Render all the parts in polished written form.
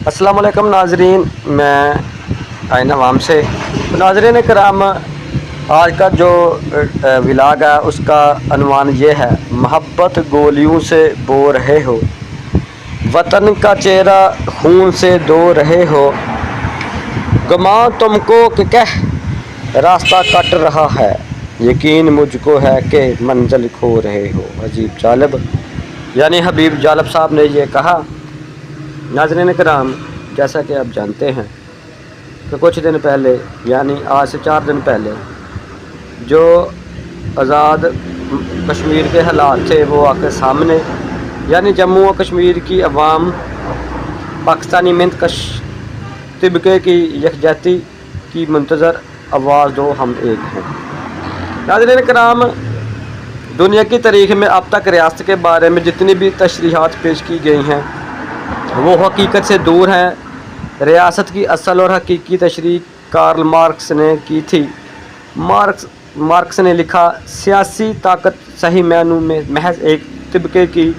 अस्सलाम वालेकुम नाजरीन, मैं आइन अवाम से नाजरीन कराम। आज का जो व्लॉग है उसका अनवान ये है, मोहब्बत गोलियों से बो रहे हो, वतन का चेहरा खून से धो रहे हो, गुमा तुमको कि कह रास्ता कट रहा है, यकीन मुझको है कि मंजिल खो रहे हो। अजीब जालिब यानी हबीब जालिब साहब ने ये कहा। नाज़रीन कराम, जैसा कि आप जानते हैं कि कुछ दिन पहले यानी आज से 4 दिन पहले जो आज़ाद कश्मीर के हालात थे वो आके सामने, यानी जम्मू और कश्मीर की अवाम पाकिस्तानी मिंतकश तिबके की यकजहती की मुंतज़र आवाज़ दो, हम एक हैं। नाज़रीन कराम, दुनिया की तारीख़ में अब तक रियासत के बारे में जितनी भी तशरीहात पेश की गई हैं वो हकीकत से दूर हैं। रियासत की असल और हकीकी तशरीह कार्ल मार्क्स ने की थी। मार्क्स ने लिखा, सियासी ताकत सही मायनों में महज एक तबके की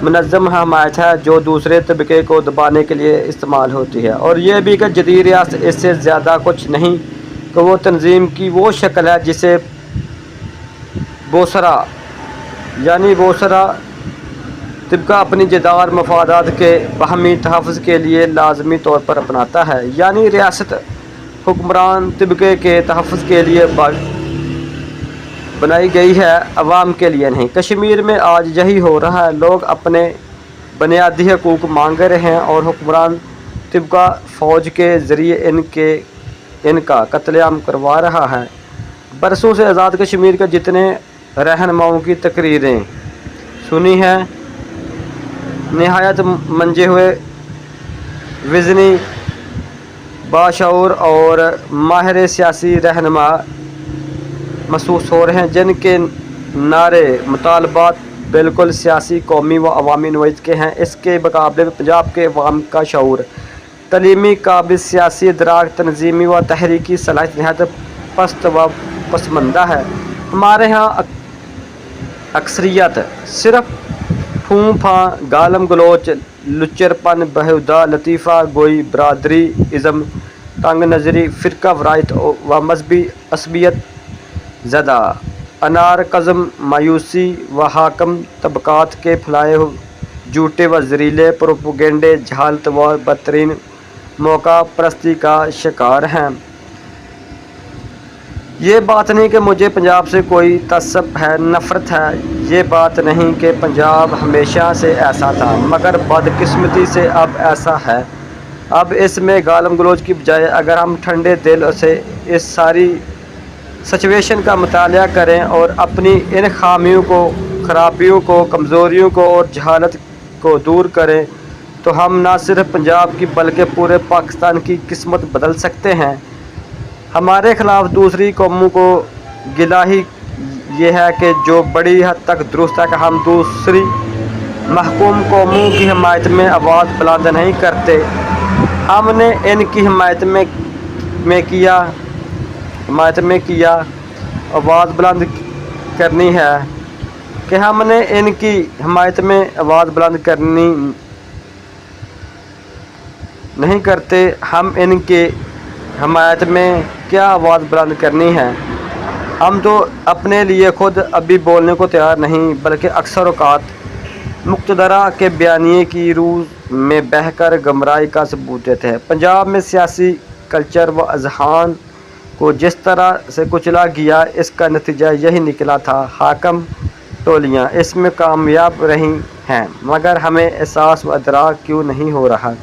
मुनज़्ज़म हमायत है जो दूसरे तबके को दबाने के लिए इस्तेमाल होती है, और यह भी कि जदीद रियासत इससे ज़्यादा कुछ नहीं कि वो तंजीम की वो शक्ल है जिसे बोसरा यानी बोसरा तिबका अपनी जदार मफादात के बाहमी तहफ़्फ़ुज़ के लिए लाजमी तौर पर अपनाता है। यानी रियासत हुक्मरान तिबके के तहफ़्फ़ुज़ के लिए बनाई गई है, अवाम के लिए नहीं। कश्मीर में आज यही हो रहा है। लोग अपने बुनियादी हकूक़ मांग रहे हैं और हुक्मरान तिबका फ़ौज के ज़रिए इनका कत्लेआम करवा रहा है। बरसों से आज़ाद कश्मीर के जितने रहनुमाओं की तकरीरें सुनी हैं, नहायत मंजे हुए, विज़नी, बाशऊर और माहिर सियासी रहनुमा महसूस हो रहे हैं, जिनके नारे मुतालबात बिल्कुल सियासी, कौमी व अवामी नोयत के हैं। इसके मुकाबले में पंजाब के अवाम का शऊर, तलीमी काबिल, सियासी इदराक, तंजीमी व तहरीकी सलाहियत नहायत पस्त व पसमंदा है। हमारे यहाँ अक्सरियत सिर्फ फूं फां, गालम गलोच, लुच्चरपन, बेहुदा लतीफ़ा गोई, बरादरी इज़म, तंग नज़री, फ़िरका वरायत व मजहबी असबियत ज़दा, अनारकज़म, मायूसी व हाकम तबक़ात के फैलाए झूठे व ज़हरीले प्रोपेगेंडे, जहालत व बदतरीन मौका परस्ती का शिकार हैं। ये बात नहीं कि मुझे पंजाब से कोई तसब है, नफ़रत है। ये बात नहीं कि पंजाब हमेशा से ऐसा था, मगर बदकिस्मती से अब ऐसा है। अब इसमें गालम गलोच की बजाय अगर हम ठंडे दिल से इस सारी सिचुएशन का मुतालिया करें और अपनी इन खामियों को, खराबियों को, कमज़ोरियों को और जहालत को दूर करें तो हम न सिर्फ पंजाब की बल्कि पूरे पाकिस्तान की किस्मत बदल सकते हैं। हमारे ख़िलाफ़ दूसरी कौमों को गिला ही ये है कि जो बड़ी हद तक दुरुस्त है कि हम दूसरी महकूम कौमों की हिमायत में आवाज़ बुलंद नहीं करते। हमने इनकी हिमायत में किया आवाज़ बुलंद करनी है कि हमने इनकी हिमायत में आवाज़ बुलंद करनी नहीं करते। हम इनके हिमायत में क्या आवाज़ बुलंद करनी है? हम तो अपने लिए ख़ुद अभी बोलने को तैयार नहीं, बल्कि अक्सर औक़ात मुक़्तदरा के बयानिए की रूह में बहकर गमराही का सबूत देते हैं। पंजाब में सियासी कल्चर व अज़हान को जिस तरह से कुचला गया, इसका नतीजा यही निकला था। हाकम टोलियाँ इसमें कामयाब रही हैं, मगर हमें एहसास व अदराक क्यों नहीं हो रहा?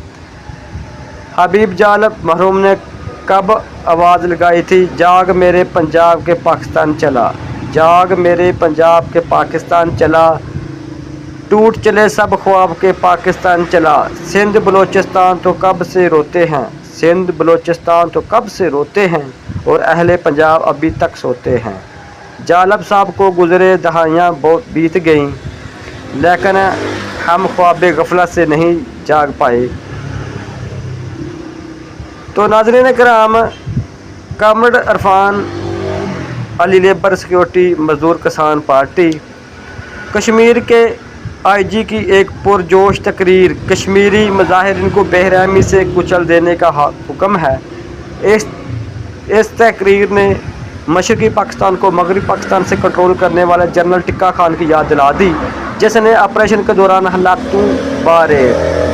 हबीब जालिब मरहूम ने कब आवाज़ लगाई थी, जाग मेरे पंजाब के पाकिस्तान चला, जाग मेरे पंजाब के पाकिस्तान चला, टूट चले सब ख्वाब के पाकिस्तान चला। सिंध बलोचिस्तान तो कब से रोते हैं, सिंध बलोचिस्तान तो कब से रोते हैं, और अहले पंजाब अभी तक सोते हैं। जालिब साहब को गुज़रे दहाइयाँ बीत गईं, लेकिन हम ख्वाब गफलत से नहीं जाग पाए। तो नाज़रीन कराम, comrade Irfan Ali labour security मज़दूर किसान पार्टी कश्मीर के IG کی ایک پرجوش تقریر، کشمیری مظاہرین کو بے رحمی سے کچل دینے کا حکم ہے۔ اس تقریر نے مشرقی پاکستان کو مغربی پاکستان سے کنٹرول کرنے والے جنرل ٹکا خان کی یاد دلا دی، جس نے آپریشن کے دوران حالاتوں بارے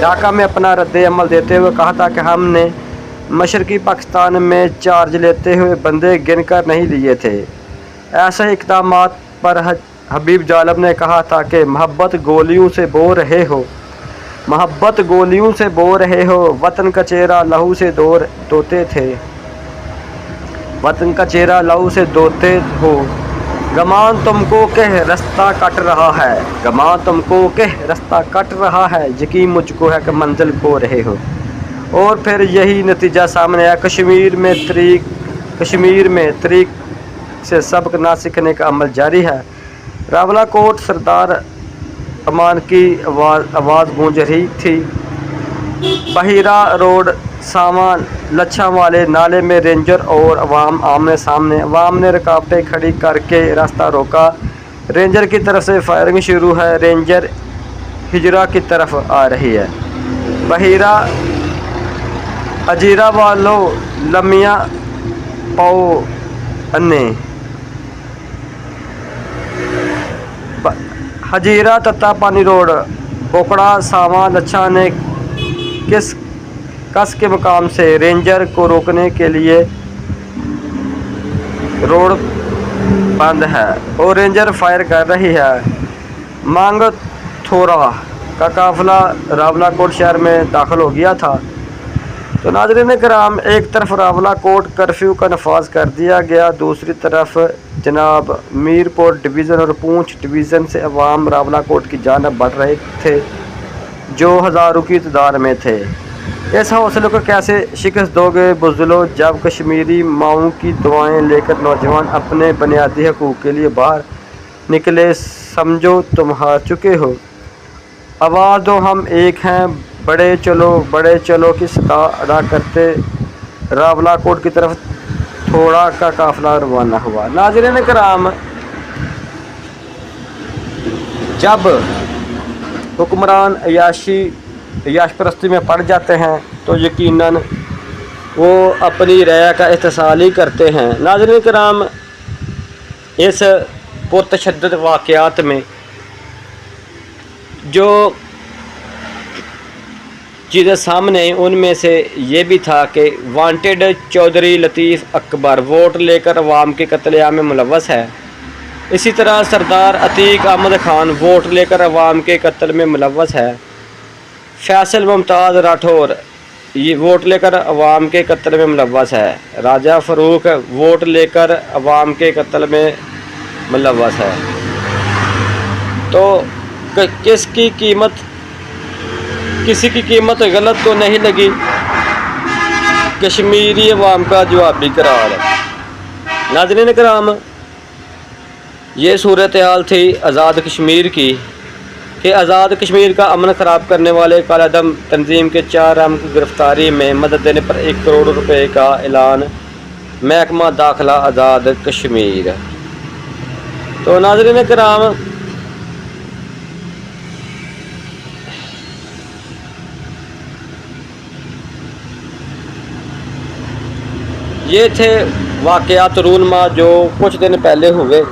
ڈھاکہ میں اپنا رد عمل دیتے ہوئے کہا تھا کہ ہم نے مشرقی پاکستان میں چارج لیتے ہوئے بندے گن کر نہیں لیے تھے۔ ایسے اقدامات پر حبیب جالب نے کہا تھا کہ محبت گولیوں سے بو رہے ہو، محبت گولیوں سے بو رہے ہو، وطن کا چہرہ لہو سے دھوتے تھے، وطن کا چہرہ لہو سے دھوتے ہو، گمان تم کو کہ رستہ کٹ رہا ہے، گمان تم کو کہ رستہ کٹ رہا ہے، یقین مجھ کو ہے کہ منزل کھو رہے ہو۔ اور پھر یہی نتیجہ سامنے آیا۔ کشمیر میں طریق سے سبق نہ سیکھنے کا عمل جاری ہے۔ راولاکوٹ سردار امان کی آواز گونج رہی تھی۔ بحیرہ روڈ ساواں لچھاں والے نالے میں رینجر اور عوام آمنے سامنے، عوام نے رکاوٹیں کھڑی کر کے راستہ روکا۔ رینجر کی طرف سے فائرنگ شروع ہے، رینجر ہجرا کی طرف آ رہی ہے۔ بحیرہ اجیرہ والوں لمیاں پاؤ انے، ہجیرہ تتا پانی روڈ بوکڑا ساواں لچھاں نے کس کے مقام سے رینجر کو روکنے کے لیے روڈ بند ہے اور رینجر فائر کر رہی ہے۔ مانگ تھورا کا قافلہ راولاکوٹ شہر میں داخل ہو گیا تھا۔ تو ناظرین کرام، ایک طرف راولاکوٹ کرفیو کا نفاذ کر دیا گیا، دوسری طرف جناب میرپور ڈویژن اور پونچھ ڈویژن سے عوام راولاکوٹ کی جانب بڑھ رہے تھے جو ہزاروں کی تعداد میں تھے۔ اس حوصلے کو کیسے شکست دو گے بزدلو، جب کشمیری ماؤں کی دعائیں لے کر نوجوان اپنے بنیادی حقوق کے لیے باہر نکلے، سمجھو تم ہار چکے ہو۔ آواز دو ہم ایک ہیں، بڑے چلو کی صدا ادا کرتے راولاکوٹ کی طرف تھوڑا کا قافلہ روانہ ہوا۔ ناظرین کرام، جب حکمران عیاش پرستی میں پڑ جاتے ہیں تو یقیناً وہ اپنی رعایا کا احتسال ہی کرتے ہیں۔ ناظرین کرام، اس پرتشدد واقعات میں جو چیزیں سامنے آئیں ان میں سے یہ بھی تھا کہ وانٹڈ چودھری لطیف اکبر ووٹ لے کر عوام کے قتل عام میں ملوث ہے۔ اسی طرح سردار عتیق احمد خان ووٹ لے کر عوام کے قتل میں ملوث ہے۔ فیصل ممتاز راٹھور یہ ووٹ لے کر عوام کے قتل میں ملوث ہے۔ راجہ فاروق ووٹ لے کر عوام کے قتل میں ملوث ہے۔ تو کسی کی قیمت غلط تو نہیں لگی؟ کشمیری عوام کا جوابی قرار۔ ناظرین کرام، یہ صورتحال تھی آزاد کشمیر کی کہ آزاد کشمیر کا امن خراب کرنے والے کالے دم تنظیم کے 4 اہم کی گرفتاری میں مدد دینے پر 1 کروڑ روپے کا اعلان، محکمہ داخلہ آزاد کشمیر۔ تو ناظرین کرام، یہ تھے واقعات رونما جو کچھ دن پہلے ہوئے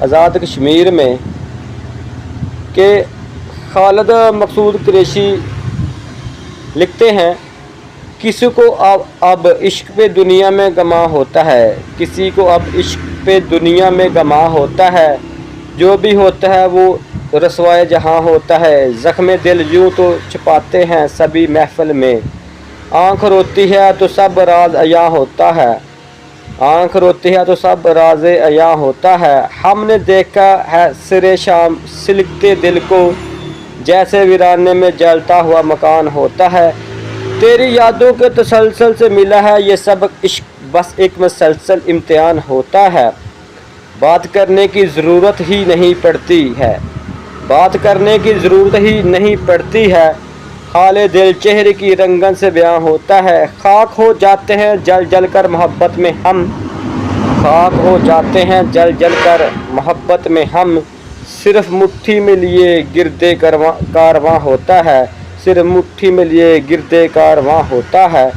آزاد کشمیر میں کہ خالد مقصود قریشی لکھتے ہیں، کسی کو اب عشق پہ دنیا میں گما ہوتا ہے، کسی کو اب عشق پہ دنیا میں گما ہوتا ہے، جو بھی ہوتا ہے وہ رسوائے جہاں ہوتا ہے، زخم دل یوں تو چھپاتے ہیں سبھی محفل میں، آنکھ روتی ہے تو سب راز عیاں ہوتا ہے، آنکھ روتی ہے تو سب راز عیاں ہوتا ہے، ہم نے دیکھا ہے سرے شام سلگتے دل کو، جیسے ویرانے میں جلتا ہوا مکان ہوتا ہے، تیری یادوں کے تسلسل سے ملا ہے یہ سبق، عشق بس ایک مسلسل امتحان ہوتا ہے، بات کرنے کی ضرورت ہی نہیں پڑتی ہے، بات کرنے کی ضرورت ہی نہیں پڑتی ہے، حال دل چہرے کی رنگن سے بیان ہوتا ہے، خاک ہو جاتے ہیں جل جل کر محبت میں ہم، خاک ہو جاتے ہیں جل جل کر محبت میں ہم، صرف مٹھی میں لیے گردے کارواں ہوتا ہے، صرف مٹھی میں لیے گردے کارواں ہوتا ہے۔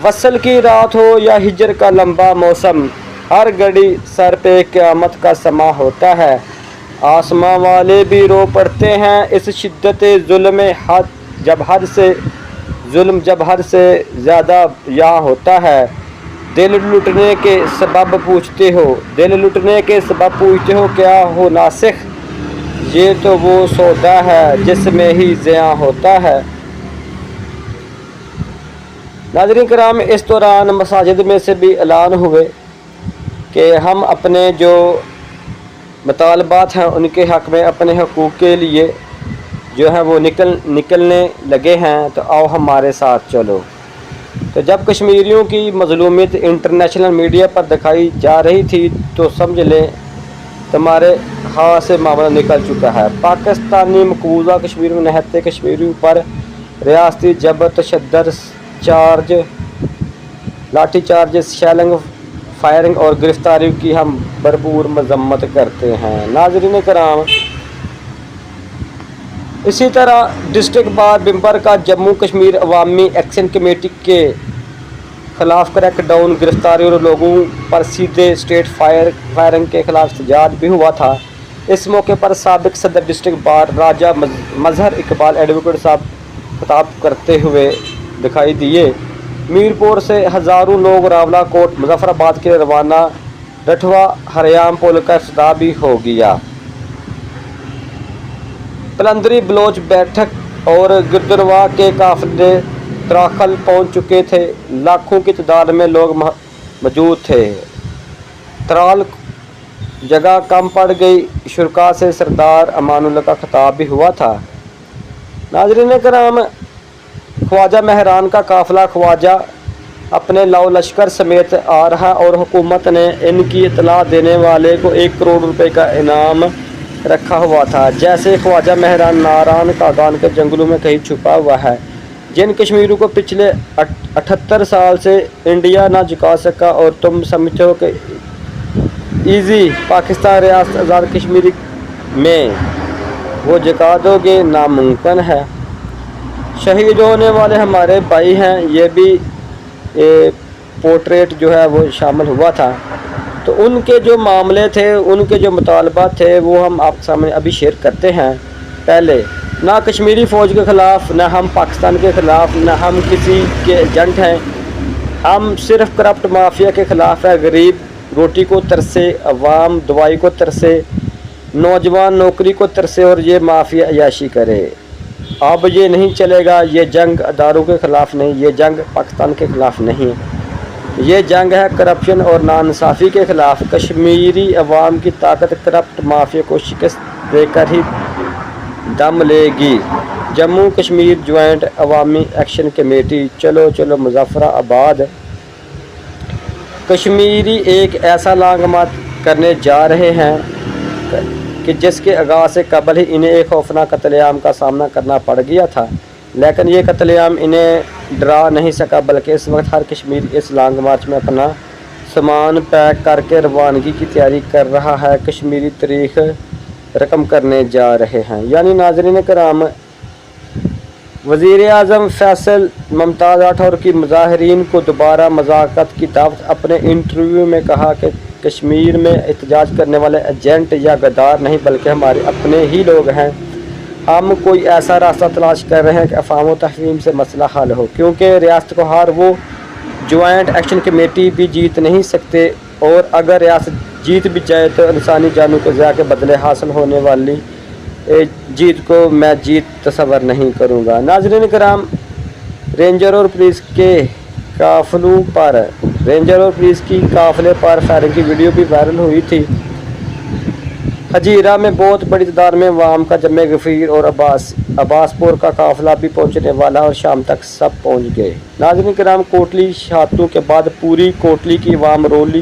وصل کی رات ہو یا ہجر کا لمبا موسم، ہر گھڑی سر پہ قیامت کا سما ہوتا ہے۔ آسماں والے بھی رو پڑتے ہیں اس شدت ظلم جب حد سے زیادہ یہاں ہوتا ہے۔ دل لٹنے کے سبب پوچھتے ہو کیا ہو ناسخ، یہ تو وہ سودا ہے جس میں ہی زیاں ہوتا ہے۔ ناظرین کرام، اس دوران مساجد میں سے بھی اعلان ہوئے کہ ہم اپنے جو مطالبات ہیں ان کے حق میں، اپنے حقوق کے لیے جو ہے وہ نکلنے لگے ہیں، تو آؤ ہمارے ساتھ چلو۔ تو جب کشمیریوں کی مظلومیت انٹرنیشنل میڈیا پر دکھائی جا رہی تھی تو سمجھ لیں تمہارے ہاتھ سے معاملہ نکل چکا ہے۔ پاکستانی مقبوضہ کشمیر میں نہتے کشمیریوں پر ریاستی جبر، تشدد، لاٹھی چارج، شیلنگ، فائرنگ اور گرفتاریوں کی ہم بھرپور مذمت کرتے ہیں۔ ناظرین کرام، اسی طرح ڈسٹرکٹ بار ممبر کا جموں کشمیر عوامی ایکشن کمیٹی کے خلاف کریک ڈاؤن، گرفتاری اور لوگوں پر سیدھے اسٹریٹ فائرنگ کے خلاف احتجاج بھی ہوا تھا۔ اس موقع پر سابق صدر ڈسٹرکٹ بار راجہ مظہر اقبال ایڈوکیٹ صاحب خطاب کرتے ہوئے دکھائی دیے۔ میرپور سے ہزاروں لوگ راولہ کوٹ مظفر آباد کے روانہ، رٹھوا ہریام پل کا افتتاح بھی ہو گیا۔ پلندری بلوچ بیٹھک اور گردرواہ کے قافلے تراخل پہنچ چکے تھے، لاکھوں کی تعداد میں لوگ موجود تھے۔ ترال جگہ کم پڑ گئی، شرکاء سے سردار امان اللہ کا خطاب بھی ہوا تھا۔ ناظرین کرام، خواجہ مہران کا قافلہ خواجہ اپنے لاؤ لشکر سمیت آ رہا اور حکومت نے ان کی اطلاع دینے والے کو 1 کروڑ روپے کا انعام رکھا ہوا تھا۔ جیسے خواجہ مہران ناران کاغان کے جنگلوں میں کہیں چھپا ہوا ہے، جن کشمیریوں کو پچھلے 78 سال سے انڈیا نہ جھکا سکا، اور تم سمجھتے ہو کہ ایزی پاکستان ریاست آزاد کشمیر میں وہ جھکا دو گے، ناممکن ہے۔ شہید ہونے والے ہمارے بھائی ہیں، یہ بھی پورٹریٹ جو ہے وہ شامل ہوا تھا۔ تو ان کے جو معاملے تھے، ان کے جو مطالبات تھے، وہ ہم آپ کے سامنے ابھی شیئر کرتے ہیں۔ پہلے، نہ کشمیری فوج کے خلاف، نہ ہم پاکستان کے خلاف، نہ ہم کسی کے ایجنٹ ہیں، ہم صرف کرپٹ مافیا کے خلاف ہے۔ غریب روٹی کو ترسے، عوام دوائی کو ترسے، نوجوان نوکری کو ترسے اور یہ مافیا عیاشی کرے۔ اب یہ نہیں چلے گا۔ یہ جنگ اداروں کے خلاف نہیں، یہ جنگ پاکستان کے خلاف نہیں، یہ جنگ ہے کرپشن اور ناانصافی کے خلاف۔ کشمیری عوام کی طاقت کرپٹ مافیا کو شکست دے کر ہی دم لے گی۔ جموں کشمیر جوائنٹ عوامی ایکشن کمیٹی، چلو چلو مظفر آباد کشمیری ایک ایسا لانگ مارچ کرنے جا رہے ہیں کہ جس کے آغاز سے قبل ہی انہیں ایک خوفناک قتل عام کا سامنا کرنا پڑ گیا تھا، لیکن یہ قتل عام انہیں ڈرا نہیں سکا، بلکہ اس وقت ہر کشمیری اس لانگ مارچ میں اپنا سامان پیک کر کے روانگی کی تیاری کر رہا ہے۔ کشمیری تاریخ رقم کرنے جا رہے ہیں۔ یعنی ناظرین کرام، وزیر اعظم فیصل ممتاز راٹھور کی مظاہرین کو دوبارہ مذاکرات کی دعوت۔ اپنے انٹرویو میں کہا کہ کشمیر میں احتجاج کرنے والے ایجنٹ یا غدار نہیں، بلکہ ہمارے اپنے ہی لوگ ہیں۔ ہم کوئی ایسا راستہ تلاش کر رہے ہیں کہ افہام و تفہیم سے مسئلہ حل ہو، کیونکہ ریاست کو ہر وہ جوائنٹ ایکشن کمیٹی بھی جیت نہیں سکتے، اور اگر ریاست جیت بھی جائے تو انسانی جانوں کے ضیاع کے بدلے حاصل ہونے والی جیت کو میں جیت تصور نہیں کروں گا۔ ناظرین کرام، رینجر اور پولیس کے قافلے پر فائرنگ کی ویڈیو بھی وائرل ہوئی تھی۔ ہجیرہ میں بہت بڑی تعداد میں عوام کا جمع غفیر اور عباس پور کا قافلہ بھی پہنچنے والا، اور شام تک سب پہنچ گئے۔ ناظرین کرام، کوٹلی شہادتوں کے بعد پوری کوٹلی کی عوام رولی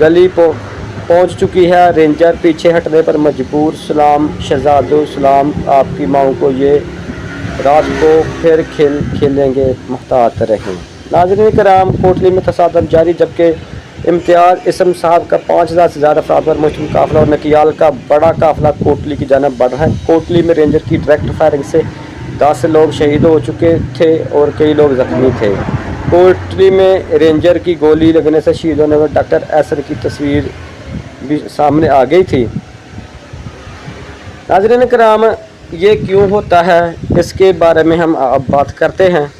گلی پہنچ چکی ہے۔ رینجر پیچھے ہٹنے پر مجبور۔ سلام شہزادوں، سلام آپ کی ماؤں کو، یہ رات کو پھر کھیلیں گے، محتاط رہیں۔ ناظرین کرام، کوٹلی میں تصادم جاری، جبکہ इम्तियाज़ इसम साहब का 5000 से ज़्यादा अफराद पर मुश्तमिल काफ़िला और नकियाल का बड़ा काफ़िला कोटली की जानब बढ़ रहा है। कोटली में रेंजर की डायरेक्ट फायरिंग से 10 लोग शहीद हो चुके थे और कई लोग ज़ख्मी थे। कोटली में रेंजर की गोली लगने से शहीद होने वाले डॉक्टर एसर की तस्वीर भी सामने आ गई थी। नाज़रीन कराम, ये क्यों होता है इसके बारे में हम अब बात करते हैं।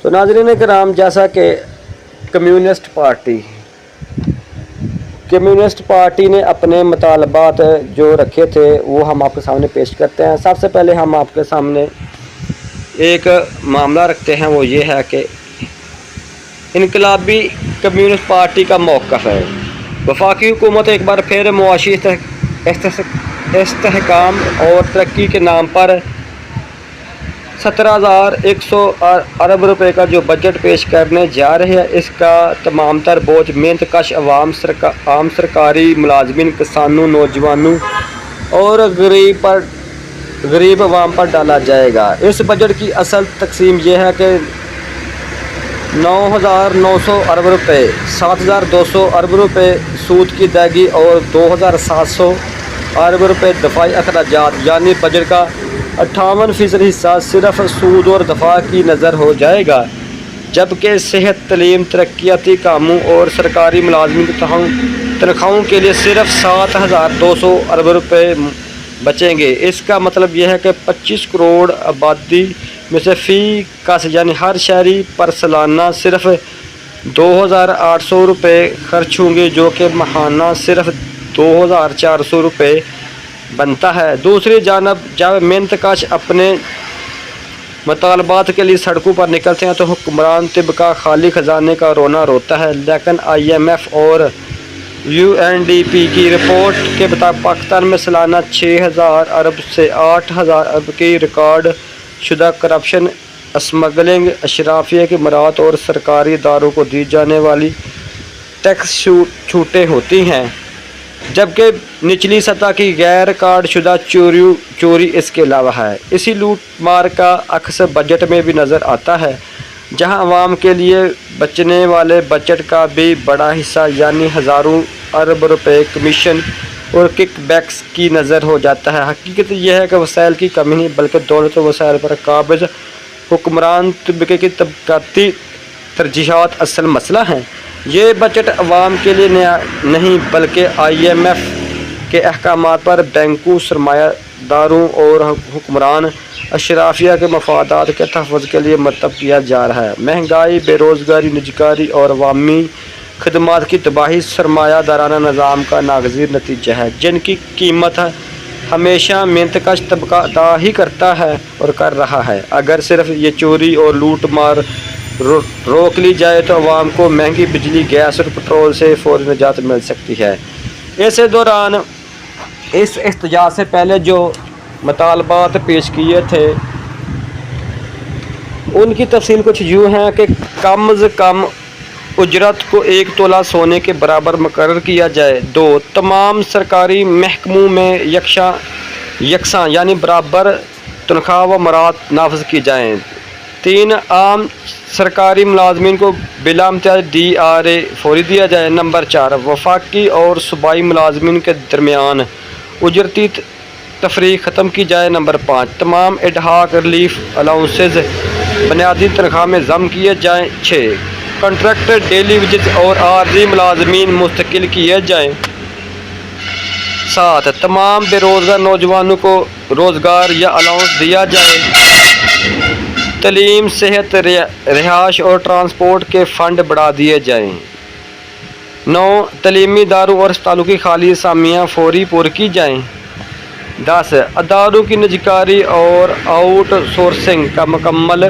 तो नाज़रीन कराम, जैसा कि कम्युनिस्ट पार्टी ने अपने मुतालबात जो रखे थे वो हम आपके सामने पेश करते हैं। सबसे पहले हम आपके सामने एक मामला रखते हैं, वो ये है कि इनकलाबी कम्युनिस्ट पार्टी का मौक़िफ़ है। वफाकी हुकूमत एक बार फिर मुआशी इस्तेहकाम और तरक्की के नाम पर 17,100 अरब रुपए का जो बजट पेश करने जा रहे हैं, इसका तमाम तर बोझ मेहनतकश आम सरकारी मुलाजमिन, किसानों, नौजवानों और गरीब अवाम पर डाला जाएगा। इस बजट की असल तकसीम यह है कि 9,900 अरब रुपए, 7,200 अरब रुपए सूद की अदायगी और 2,700 अरब रुपए दफाई अखराजात, यानी बजट का 58% हिस्सा सिर्फ सूद और दफा की नज़र हो जाएगा, जबकि सेहत, तलीम, तरक्याती कामों और सरकारी मुलाजमिन की तनख्वाहों के लिए सिर्फ 7,200 अरब रुपए बचेंगे। इसका मतलब यह है कि 25 करोड़ आबादी में से फ़ी कस यानी हर शहरी पर सालाना सिर्फ 2,800 रुपये खर्च होंगे, जो कि माहाना सिर्फ 2,400 रुपये बनता है। दूसरी जानब जब मेहनतकश अपने मुतालबात के लिए सड़कों पर निकलते हैं तो हुक्मरान तिबका खाली खजाने का रोना रोता है। लेकिन IMF और UNDP की रिपोर्ट के मुताबिक पाकिस्तान में सालाना 6,000 अरब से 8,000 अरब की रिकॉर्ड शुदा करप्शन, स्मगलिंग, अशराफिया की मरात और सरकारी इदारों को दी जाने वाली टैक्स छूटें होती हैं, जबकि निचली सतह की गैर रिकॉर्ड शुदा चोरी इसके अलावा है। इसी लूट मार का अक्स बजट में भी नज़र आता है, जहां अवाम के लिए बचने वाले बजट का भी बड़ा हिस्सा यानी हज़ारों अरब रुपए कमीशन और किकबैक्स की नज़र हो जाता है। हकीकत यह है कि वसाइल की कमी नहीं बल्कि दौलत और वसाइल पर काबिज हुक्मरान तबके की तबकाती तरजीहात असल मसला हैं। ये बजट अवाम के लिए नया नहीं बल्कि IMF के अहकामात पर बैंकों, सरमायादारों और हुक्मरान अशराफिया के मफादात के तहफ़्फ़ुज़ के लिए मरतब किया जा रहा है। महंगाई, बेरोज़गारी, निजकारी और अवामी खदमात की तबाही सरमायादाराना निज़ाम का नागज़ीर नतीजा है, जिनकी कीमत हमेशा मेहनतकश तबका अदा ही करता है और कर रहा है। अगर सिर्फ ये चोरी और लूट मार रोक ली जाए तो अवाम को महंगी बिजली, गैस और पेट्रोल से फौरी निजात मिल सकती है। इस दौरान इस इख्तियार से पहले जो मुतालबात पेश किए थे उनकी तफसील कुछ यूँ हैं कि कम से कम उजरत को 1 तोला सोने के बराबर मुकर्रर किया जाए। 2, तमाम सरकारी महकमों में यकसां यानी बराबर तनख्वाह व मरात नाफज की जाएँ। 3, आम सरकारी मुलाजमीन को बिला इम्तियाज़ DRA फौरी दिया जाए। नंबर 4, वफाकी और सूबाई मुलाजमीन के दरमियान उजरती तफरीक ख़त्म की जाए। नंबर 5, तमाम एडहाक रिलीफ अलाउंसेज बुनियादी तनख्वाह में ज़म किए जाएँ। 6, कॉन्ट्रैक्ट, डेली विजिट और आर्जी मुलाजमीन मुस्तकिल किए जाएँ। 7, तमाम बेरोज़गार नौजवानों को रोज़गार या अलाउंस दिया जाए। तलीम, सेहत, रिहाइश और ट्रांसपोर्ट के फ़ंड बढ़ा दिए जाएँ। 9, तलीमी इदारों और अस्पतालों की खाली असामियाँ फौरी पूरी की जाएँ। 10, अदारों की निजकारी और आउटसोर्सिंग का मुकम्मल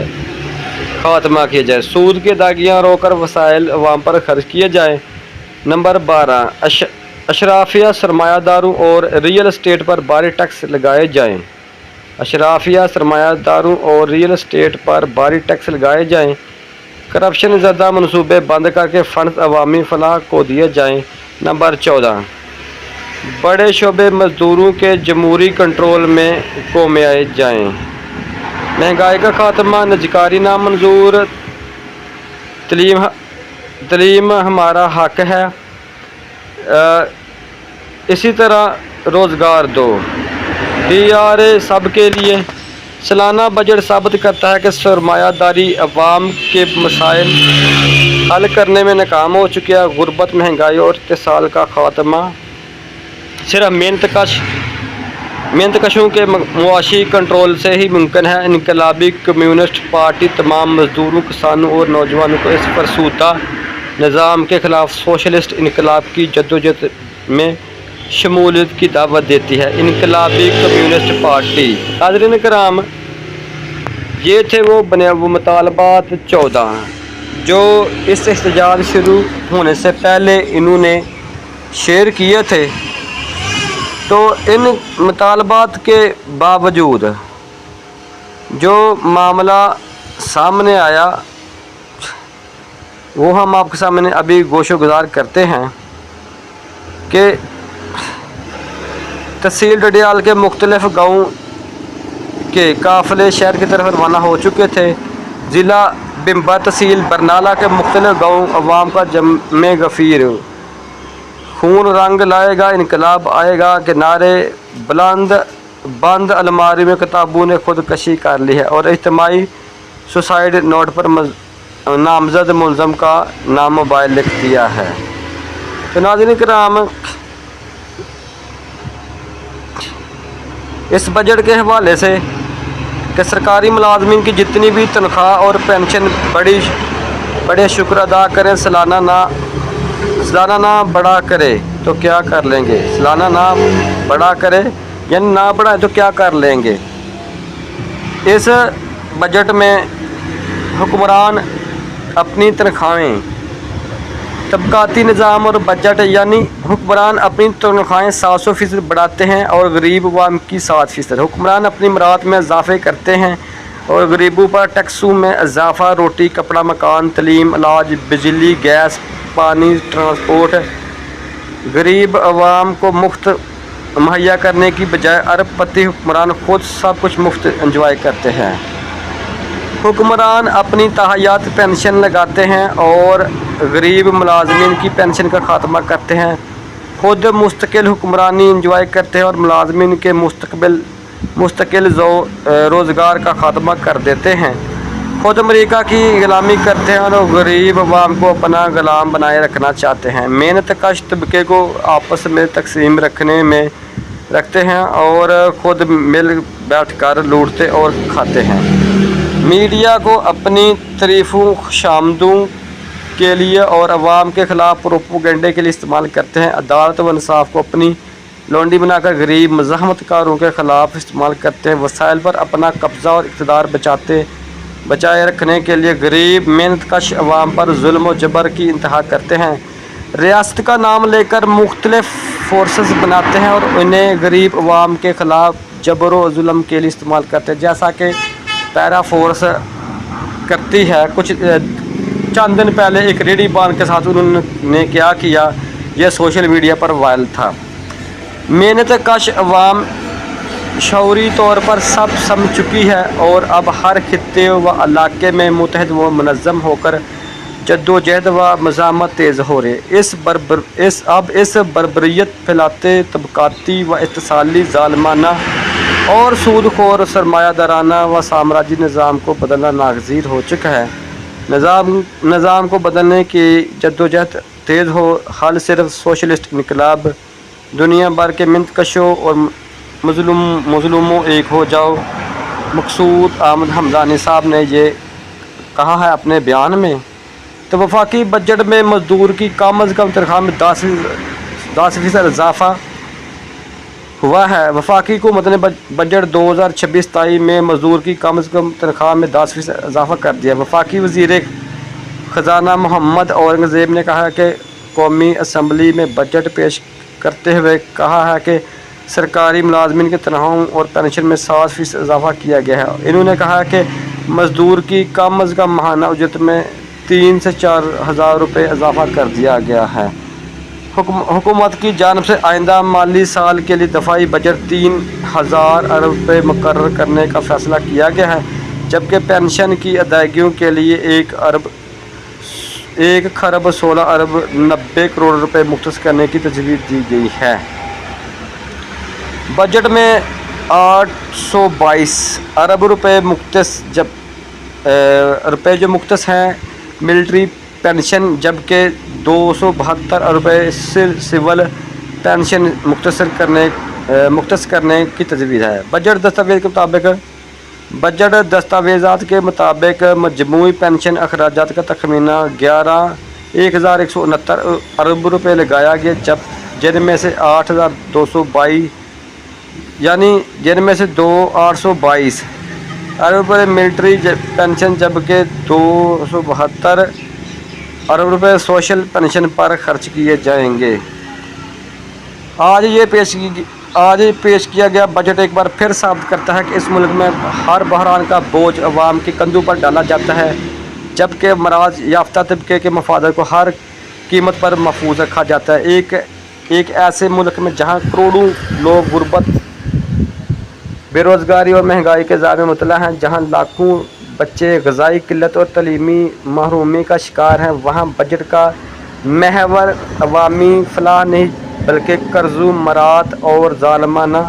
खात्मा किया जाए। सूद की अदायगियाँ रोकर वसाइल अवाम पर खर्च किए जाएँ। नंबर 12, अशराफिया, सरमायादारों और रियल एस्टेट पर भारी टैक्स लगाए जाएँ। अशराफिया, सरमायादारों और रियल एस्टेट पर भारी टैक्स लगाए जाएँ। करप्शन ज़दा मनसूबे बंद करके फ़ंड अवामी फलाह को दिए जाएँ। नंबर 14, बड़े शोबे मज़दूरों के जमहूरी कंट्रोल में में आए जाएँ। महंगाई का खात्मा, निजकारी नामंजूर, تعلیم ہمارا حق ہے، اسی طرح روزگار دو، DRA سب کے لیے۔ سالانہ بجٹ ثابت کرتا ہے کہ سرمایہ داری عوام کے مسائل حل کرنے میں ناکام ہو چکی ہے۔ غربت، مہنگائی اور اتصال کا خاتمہ صرف محنت کشوں کے معاشی کنٹرول سے ہی ممکن ہے۔ انقلابی کمیونسٹ پارٹی تمام مزدوروں، کسانوں اور نوجوانوں کو اس فرسودہ نظام کے خلاف سوشلسٹ انقلاب کی جدوجہد میں شمولیت کی دعوت دیتی ہے۔ انقلابی کمیونسٹ پارٹی۔ حاضرین کرام، یہ تھے وہ مطالبات 14 جو اس احتجاج شروع ہونے سے پہلے انہوں نے شیئر کیے تھے۔ تو ان مطالبات کے باوجود جو معاملہ سامنے آیا وہ ہم آپ کے سامنے ابھی گوش و گزار کرتے ہیں کہ تحصیل ڈڈیال کے مختلف گاؤں کے قافلے شہر کی طرف روانہ ہو چکے تھے۔ ضلع بمبا تحصیل برنالہ کے مختلف گاؤں عوام کا جمع غفیر خون رنگ لائے گا انقلاب آئے گا کے نعرے بلند بند الماری میں کتابوں نے خودکشی کر لی ہے اور اجتماعی سوسائڈ نوٹ پر نامزد ملزم کا نام موبائل لکھ دیا ہے۔ تو ناظرین کرام، اس بجٹ کے حوالے سے کہ سرکاری ملازمین کی جتنی بھی تنخواہ اور پینشن بڑے شکر ادا کریں، سالانہ نہ بڑھا کرے تو کیا کر لیں گے؟ سالانہ نہ بڑھا کرے یعنی نہ بڑھائے تو کیا کر لیں گے؟ اس بجٹ میں حکمران اپنی تنخواہیں طبقاتی نظام اور بجٹ یعنی حکمران اپنی تنخواہیں 700% بڑھاتے ہیں اور غریب عوام کی 7%۔ حکمران اپنی مراد میں اضافے کرتے ہیں اور غریبوں پر ٹیکسوں میں اضافہ، روٹی، کپڑا، مکان، تعلیم، علاج، بجلی، گیس، پانی، ٹرانسپورٹ غریب عوام کو مفت مہیا کرنے کی بجائے ارب پتی حکمران خود سب کچھ مفت انجوائے کرتے ہیں۔ حکمران اپنی تاحیات پینشن لگاتے ہیں اور غریب ملازمین کی پینشن کا خاتمہ کرتے ہیں، خود مستقل حکمرانی انجوائے کرتے ہیں اور ملازمین کے مستقل روزگار کا خاتمہ کر دیتے ہیں، خود امریکہ کی غلامی کرتے ہیں اور غریب عوام کو اپنا غلام بنائے رکھنا چاہتے ہیں، محنت کش طبقے کو آپس میں تقسیم رکھتے ہیں اور خود مل بیٹھ کر لوٹتے اور کھاتے ہیں، میڈیا کو اپنی تعریفوں خوشامدوں کے لیے اور عوام کے خلاف پروپیگنڈے کے لیے استعمال کرتے ہیں، عدالت و انصاف کو اپنی لونڈی بنا کر غریب مزاحمت کاروں کے خلاف استعمال کرتے ہیں، وسائل پر اپنا قبضہ اور اقتدار بچائے رکھنے کے لیے غریب محنت کش عوام پر ظلم و جبر کی انتہا کرتے ہیں، ریاست کا نام لے کر مختلف فورسز بناتے ہیں اور انہیں غریب عوام کے خلاف جبر و ظلم کے لیے استعمال کرتے ہیں، جیسا کہ پیرا فورس کرتی ہے۔ کچھ چند دن پہلے ایک ریڈی بان کے ساتھ انہوں نے کیا کیا، یہ سوشل میڈیا پر وائرل تھا۔ محنت کش عوام شعوری طور پر سب سمجھ چکی ہے اور اب ہر خطے و علاقے میں متحد و منظم ہو کر جدوجہد و مزاحمت تیز ہو رہے، اب اس بربریت پھیلاتے طبقاتی و اتصالی ظالمانہ اور سود خور سرمایہ دارانہ و سامراجی نظام کو بدلنا ناگزیر ہو چکا ہے۔ نظام کو بدلنے کی جدوجہد تیز ہو، حل صرف سوشلسٹ انقلاب، دنیا بھر کے محنت کشوں اور مظلوموں ایک ہو جاؤ۔ مقصود احمد حمدانی صاحب نے یہ کہا ہے اپنے بیان میں۔ تو وفاقی بجٹ میں مزدور کی کم از کم تنخواہ میں 10% اضافہ ہوا ہے۔ وفاقی حکومت نے بجٹ 2026-27 میں مزدور کی کم از کم تنخواہ میں 10% اضافہ کر دیا۔ وفاقی وزیر خزانہ محمد اورنگزیب نے کہا کہ قومی اسمبلی میں بجٹ پیش کرتے ہوئے کہا ہے کہ سرکاری ملازمین کی تنخواہوں اور پینشن میں 7% اضافہ کیا گیا ہے۔ انہوں نے کہا کہ مزدور کی کم از کم ماہانہ اجرت میں 3 سے 4 ہزار روپے اضافہ کر دیا گیا ہے۔ حکومت کی جانب سے آئندہ مالی سال کے لیے دفاعی بجٹ 3000 ارب روپے مقرر کرنے کا فیصلہ کیا گیا ہے، جبکہ پینشن کی ادائیگیوں کے لیے 1 ارب 1,16,90 करोड़ रुपए मुख्तस करने की तजवीज़ दी गई है। बजट में 822 अरब रुपए जो मुख्तस हैं मिलिट्री पेंशन, जबकि 272 अरब रुपए सिविल पेंशन मुख्तस करने की तजवीज़ है। बजट दस्तावेज़ात के मुताबिक मजमूई पेंशन अखराजात का तखमीना 1,169 अरब रुपए लगाया गया, जिनमें से 822 अरब रुपए मिलिट्री पेंशन, जबकि 272 अरब रुपए सोशल पेंशन पर खर्च किए जाएंगे। आज पेश किया गया बजट एक बार फिर साबित करता है कि इस मुल्क में हर बहरान का बोझ अवाम के कंधों पर डाला जाता है, जबकि मराज याफ्ता तबके के मफादत को हर कीमत पर महफूज रखा जाता है। एक ऐसे मुल्क में जहां करोड़ों लोग गुर्बत, बेरोज़गारी और महंगाई के ज़ाल में मुब्तला हैं, जहां लाखों बच्चे ग़िज़ाई किल्लत और तलीमी महरूमी का शिकार हैं, वहां बजट का महवर अवामी फलाह नहीं बल्कि कर्ज़ों, मरात और ज़ालिमाना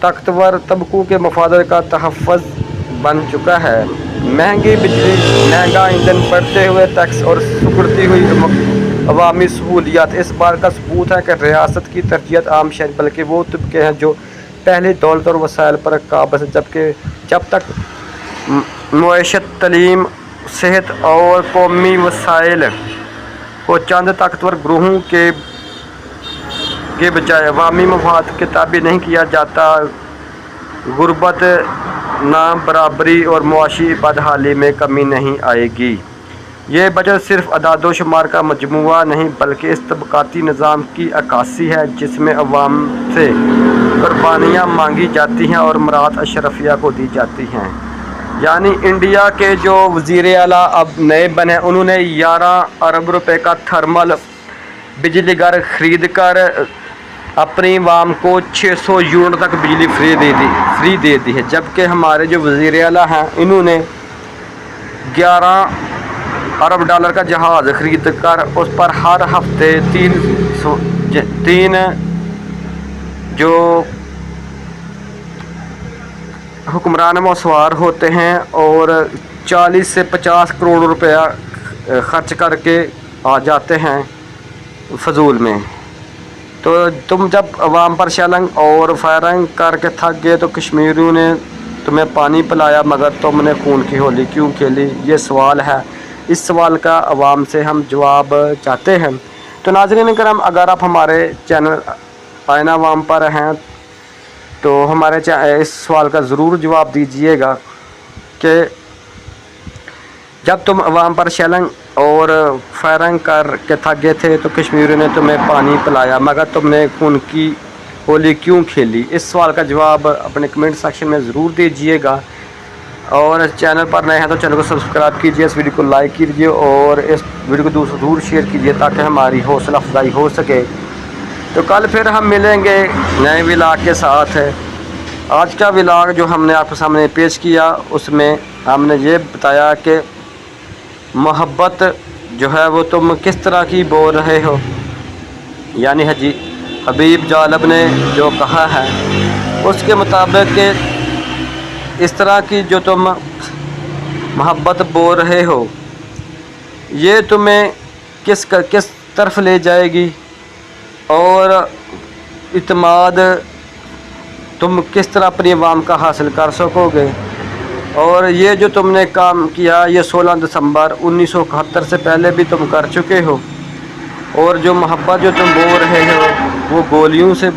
ताकतवर तबकों के मफादत का तहफ़्फ़ुज़ बन चुका है। महंगी बिजली, महंगा ईंधन, बढ़ते हुए टैक्स और सिकुड़ती हुई अवामी सहूलियात इस बात का सबूत है कि रियासत की तरजीहत आम शहरी बल्कि वो तबके हैं जो पहले दौलत और वसाइल पर काबिज़ है, जब तक मईशत, तलीम, सेहत और कौमी वसाइल को चंद ताकतवर ग्रोहों के बजाय अवामी मफाद के ताबे नहीं किया जाता, गुर्बत, नाबराबरी और मुआशी बदहाली में कमी नहीं आएगी। ये बजट सिर्फ अदाद व शुमार का मजमुआ नहीं बल्कि इस तबकाती निज़ाम की अक्कासी है जिसमें अवाम से कुर्बानियाँ मांगी जाती हैं और मरात अशरफिया को दी जाती हैं। यानी इंडिया के जो वज़ीर आला अब नए बने, उन्होंने 11 अरब रुपए का थर्मल बिजली घर ख़रीद कर अपनी आवाम को 600 यूनिट तक बिजली फ्री दे दी है, जबकि हमारे जो वज़ीर आला हैं इन्होंने 11 अरब डॉलर का जहाज़ ख़रीद कर उस पर हर हफ्ते 3 जो हुक्मरान वो सवार होते हैं और 40 से 50 करोड़ रुपया खर्च करके आ जाते हैं फजूल में। तो तुम जब अवाम पर शलंग और फायरिंग करके थक गए तो कश्मीरियों ने तुम्हें पानी पिलाया मगर तुमने खून की होली क्यों खेली? ये सवाल है। इस सवाल का अवाम से हम जवाब चाहते हैं। तो नाज़रीन करम, अगर आप हमारे चैनल आईना अवाम पर हैं तो हमारे इस सवाल का ज़रूर जवाब दीजिएगा कि जब तुम अवाम पर शलंग और फायरिंग कर के थक गए थे तो कश्मीरियों ने तुम्हें पानी पिलाया मगर तुमने खून की होली क्यों खेली? इस सवाल का जवाब अपने कमेंट सेक्शन में ज़रूर दीजिएगा। और चैनल पर नए हैं तो चैनल को सब्सक्राइब कीजिए, इस वीडियो को लाइक कीजिए और इस वीडियो को दूसरों ज़रूर शेयर कीजिए ताकि हमारी हौसला अफजाई हो सके। तो कल फिर हम मिलेंगे नए व्लॉग के साथ। आज का व्लॉग जो हमने आपके सामने पेश किया उसमें हमने ये बताया कि मोहब्बत जो है वो तुम किस तरह की बोल रहे हो, यानी हबीब जालब ने जो कहा है उसके मुताबिक कि इस तरह की जो तुम मोहब्बत बोल रहे हो ये तुम्हें किस तरफ ले जाएगी और इत्मीनान तुम किस तरह अपनी आवाम का हासिल कर सकोगे। और ये जो तुमने काम किया ये 16 दिसंबर 1971 से पहले भी तुम कर चुके हो। और जो मोहब्बत जो तुम बोल रहे हो वो गोलियों से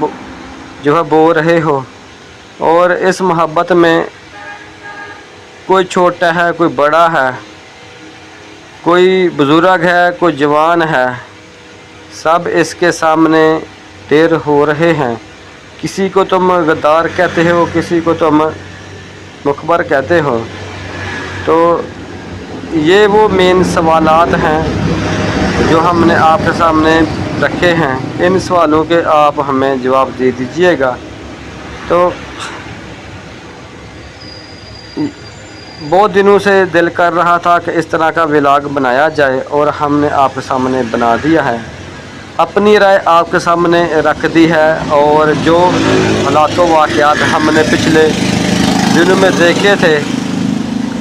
जो है बोल रहे हो। और इस मोहब्बत में कोई छोटा है, कोई बड़ा है, कोई बुज़ुर्ग है, कोई जवान है, सब इसके सामने ढेर हो रहे हैं। किसी को तुम गद्दार कहते हो, किसी को तुम मुखबर कहते हो। तो ये वो मेन सवालात हैं जो हमने आपके सामने रखे हैं। इन सवालों के आप हमें जवाब दे दीजिएगा। तो बहुत दिनों से दिल कर रहा था कि इस तरह का व्लॉग बनाया जाए और हमने आपके सामने बना दिया है। अपनी राय आपके सामने रख दी है और जो हालात वाक़यात हमने पिछले दिनों में देखे थे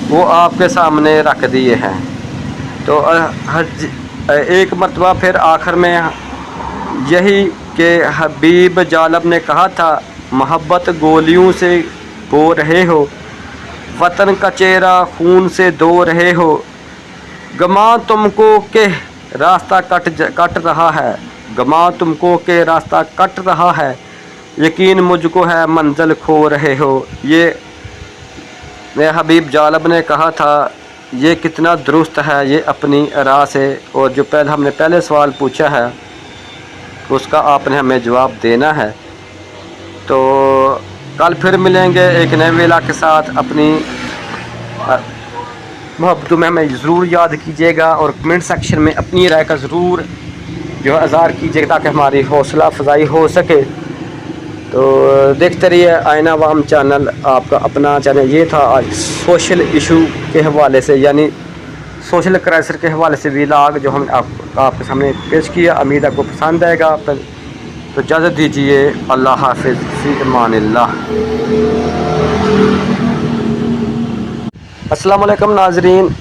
वो आपके सामने रख दिए हैं। तो एक मरतबा फिर आखिर में यही कि हबीब जालब ने कहा था, मोहब्बत गोलियों से बो रहे हो, वतन का चेहरा खून से धो रहे हो, गमा तुमको के रास्ता कट रहा है, गमा तुमको के रास्ता कट रहा है, यकीन मुझको है मंजिल खो रहे हो। ये हबीब जालब ने कहा था। ये कितना दुरुस्त है ये अपनी राह से। और जो हमने पहले सवाल पूछा है उसका आपने हमें जवाब देना है। तो कल फिर मिलेंगे एक नए वेला के साथ। अपनी मोहब्बतों में हमें ज़रूर याद कीजिएगा और कमेंट सेक्शन में अपनी राय का ज़रूर जो है इज़हार कीजिएगा ताकि हमारी हौसला अफजाई हो सके। तो देखते रहिए आईना अवाम चैनल, आपका अपना चैनल। ये था आज सोशल इशू के हवाले से, यानी सोशल क्राइसिस के हवाले से व्लॉग जो हम आपके सामने पेश किया। उम्मीद आपको पसंद आएगा। तो इजाज़त दीजिए। अल्लाह हाफ़िज़, फ़ी अमानिल्लाह। अस्सलाम वालेकुम नाज़रीन।